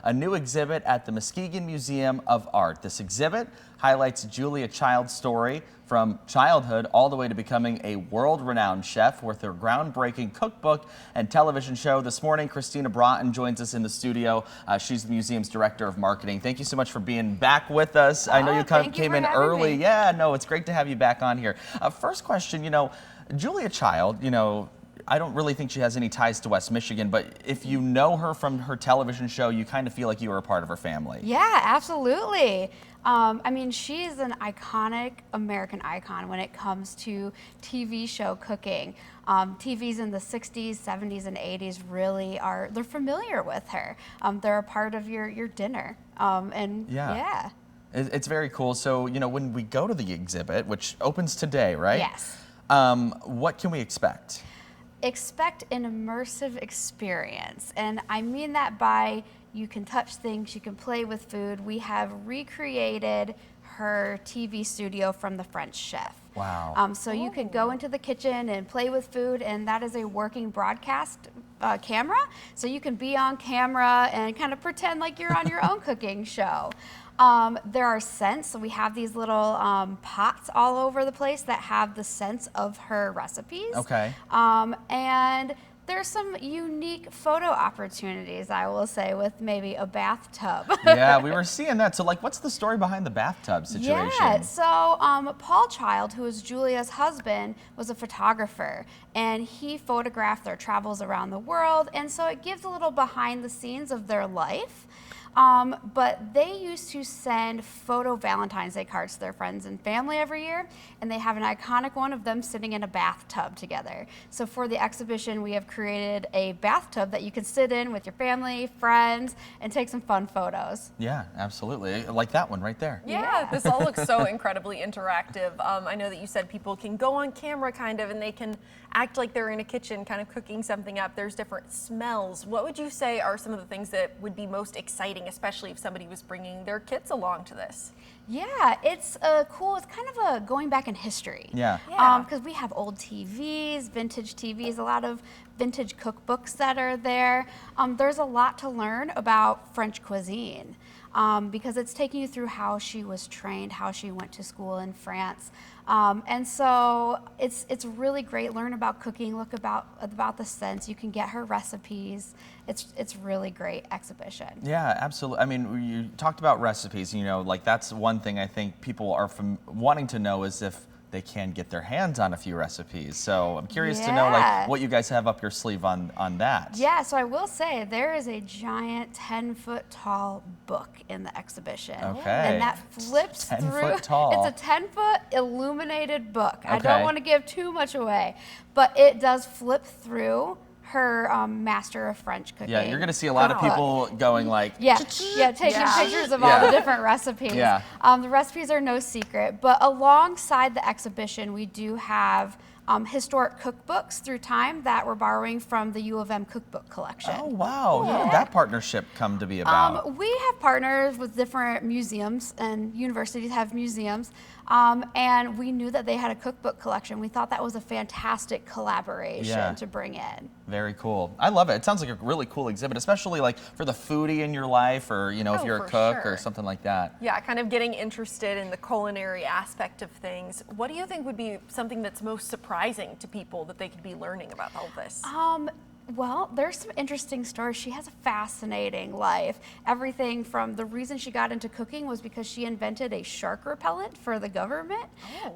a new exhibit at the Muskegon Museum of Art. This exhibit highlights Julia Child's story from childhood all the way to becoming a world-renowned chef with her groundbreaking cookbook and television show. This morning, Christina Broughton joins us in the studio. She's the museum's director of marketing. Thank you so much for being back with us. I know you came in early. Yeah, no, it's great to have you back on here. First question, Julia Child, I don't really think she has any ties to West Michigan, but if you know her from her television show, you kind of feel like you were a part of her family. Yeah, absolutely. I mean, she's an iconic American icon when it comes to TV show cooking. TVs in the 60s, 70s, and 80s really they're familiar with her. They're a part of your dinner. Yeah. It's very cool. So, when we go to the exhibit, which opens today, right? Yes. What can we expect? Expect an immersive experience, and I mean that by you can touch things, you can play with food. We have recreated her TV studio from the French chef. Wow. So you can go into the kitchen and play with food, and that is a working broadcast camera, so you can be on camera and kind of pretend like you're on your own cooking show. There are scents, so we have these little pots all over the place that have the scents of her recipes. Okay. And there's some unique photo opportunities, I will say, with maybe a bathtub. Yeah, we were seeing that. So, what's the story behind the bathtub situation? Yeah, so Paul Child, who is Julia's husband, was a photographer, and he photographed their travels around the world, and so it gives a little behind the scenes of their life. But they used to send photo Valentine's Day cards to their friends and family every year, and they have an iconic one of them sitting in a bathtub together. So for the exhibition, we have created a bathtub that you can sit in with your family, friends, and take some fun photos. Yeah, absolutely. Like that one right there. Yeah, this all looks so incredibly interactive. I know that you said people can go on camera kind of, and they can act like they're in a kitchen kind of cooking something up. There's different smells. What would you say are some of the things that would be most exciting, especially if somebody was bringing their kids along to this? Yeah, it's cool. It's kind of a going back in history. Yeah. Because we have old TVs, vintage TVs, a lot of vintage cookbooks that are there. There's a lot to learn about French cuisine. Because it's taking you through how she was trained, how she went to school in France. And so it's really great. Learn about cooking, look about the scents. You can get her recipes. It's really great exhibition. Yeah, absolutely. I mean, you talked about recipes, like that's one thing I think people are wanting to know is if they can get their hands on a few recipes. So I'm curious to know what you guys have up your sleeve on that. Yeah, so I will say there is a giant 10-foot tall book in the exhibition. Okay. And that flips 10 through. foot tall. It's a 10-foot illuminated book. Okay. I don't want to give too much away, but it does flip through her master of French cooking. Yeah, you're going to see a lot of people going like... taking pictures of all the different recipes. Yeah. The recipes are no secret, but alongside the exhibition, we do have historic cookbooks through time that we're borrowing from the U of M cookbook collection. Oh, wow. How did that partnership come to be about? We have partners with different museums, and universities have museums, and we knew that they had a cookbook collection. We thought that was a fantastic collaboration to bring in. Very cool. I love it. It sounds like a really cool exhibit, especially like for the foodie in your life, or if you're a cook or something like that. Yeah, kind of getting interested in the culinary aspect of things. What do you think would be something that's most surprising to people that they could be learning about all this? Well, there's some interesting stories. She has a fascinating life. Everything from the reason she got into cooking was because she invented a shark repellent for the government.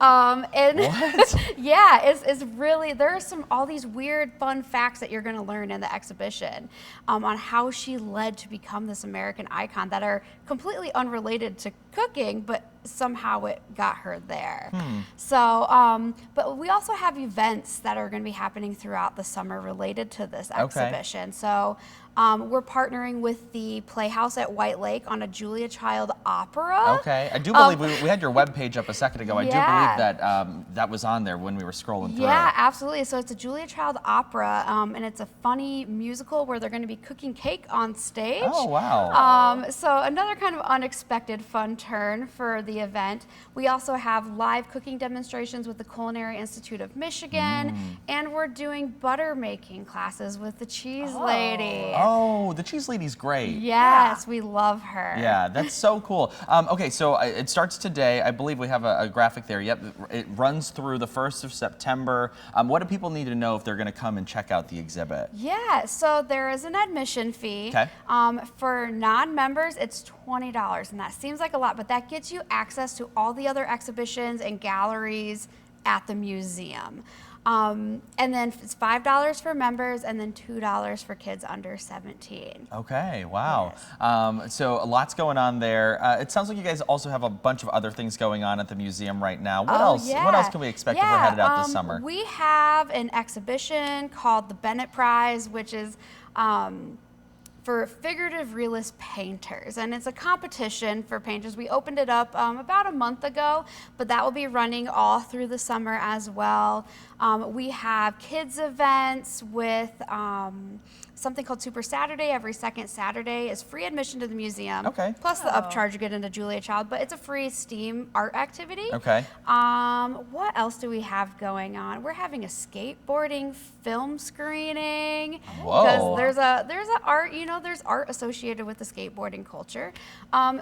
And what? Yeah, it's really, there are all these weird, fun facts that you're going to learn in the exhibition on how she led to become this American icon that are completely unrelated to cooking, but somehow it got her there. So, but we also have events that are going to be happening throughout the summer related to this exhibition. So we're partnering with the Playhouse at White Lake on a Julia Child opera. Okay, I do believe we had your webpage up a second ago. I do believe that that was on there when we were scrolling through. Yeah, absolutely. So it's a Julia Child opera, and it's a funny musical where they're going to be cooking cake on stage. Oh, wow. So another kind of unexpected fun turn for the event. We also have live cooking demonstrations with the Culinary Institute of Michigan, and we're doing butter making classes with the cheese lady. Oh, the cheese lady's great. Yes, we love her. Yeah, that's so cool. Okay, so it starts today. I believe we have a graphic there. Yep, it runs through the 1st of September. What do people need to know if they're going to come and check out the exhibit? Yeah, so there is an admission fee. Okay. For non-members, it's $20, and that seems like a lot, but that gets you access to all the other exhibitions and galleries at the museum. And then it's $5 for members and then $2 for kids under 17. Okay, wow. So lots going on there. It sounds like you guys also have a bunch of other things going on at the museum right now. What else? Yeah. What else can we expect if we're headed out this summer? We have an exhibition called the Bennett Prize, which is for figurative realist painters, and it's a competition for painters. We opened it up about a month ago, but that will be running all through the summer as well. We have kids events with something called Super Saturday. Every second Saturday is free admission to the museum. Okay. Plus the upcharge you get into Julia Child, but it's a free STEAM art activity. Okay. What else do we have going on? We're having a skateboarding film screening. Whoa. Because there's a art, there's art associated with the skateboarding culture.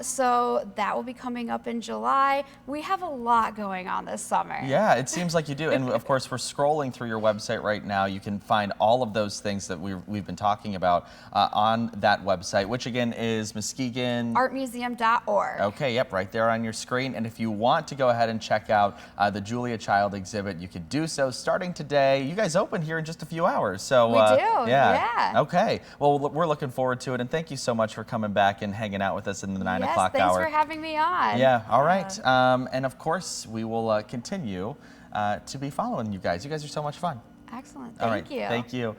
So that will be coming up in July. We have a lot going on this summer. Yeah, it seems like you do. And of course, we're scrolling through your website right now. You can find all of those things that we've been talking about on that website, which again is Muskegon Artmuseum.org. Okay, yep, right there on your screen. And if you want to go ahead and check out the Julia Child exhibit, you could do so starting today. You guys open here in just a few hours. So we do, yeah. Okay, well, we're looking forward to it. And thank you so much for coming back and hanging out with us in the 9 o'clock Yes, hour. thanks for having me on. Yeah, all right. And of course, we will continue to be following you guys. You guys are so much fun. Excellent, All right, thank you. Thank you.